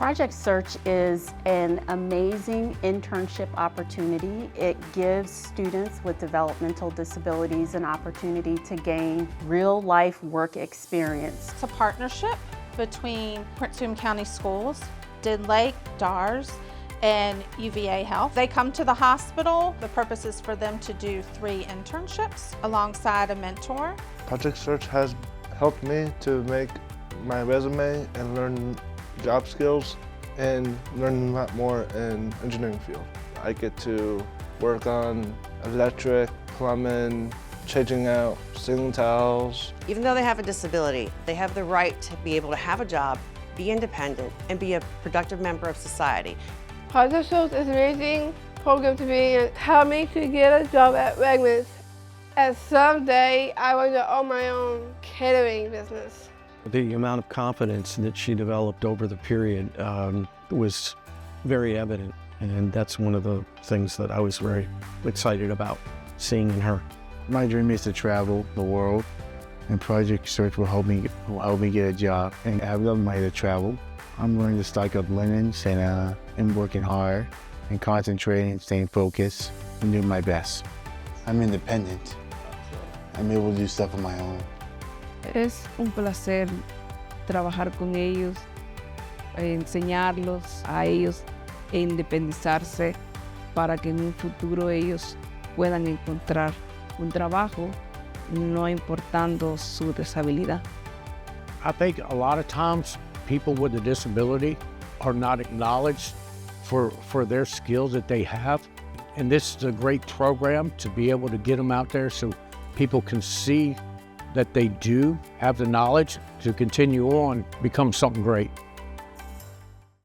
Project Search is an amazing internship opportunity. It gives students with developmental disabilities an opportunity to gain real-life work experience. It's a partnership between Prince William County Schools, Didlake, DARS, and UVA Health. They come to the hospital. The purpose is for them to do 3 internships alongside a mentor. Project Search has helped me to make my resume and learn job skills and learn a lot more in engineering field. I get to work on electric, plumbing, changing out ceiling tiles. Even though they have a disability, they have the right to be able to have a job, be independent, and be a productive member of society. Project Search is an amazing program to be in. Helped me to get a job at Wegmans. And someday I want to own my own catering business. The amount of confidence that she developed over the period was very evident, and that's one of the things that I was very excited about seeing in her. My dream is to travel the world, and Project Search will help me get a job. And I love my to travel. I'm learning to stock up linens and working hard and concentrating, staying focused, and doing my best. I'm independent. I'm able to do stuff on my own. Es un placer trabajar con ellos, enseñarlos a ellos e independizarse para que en un futuro ellos puedan encontrar un trabajo, no importando su disabilidad. I think a lot of times people with a disability are not acknowledged for their skills that they have. And this is a great program to be able to get them out there so people can see that they do have the knowledge to continue on, become something great.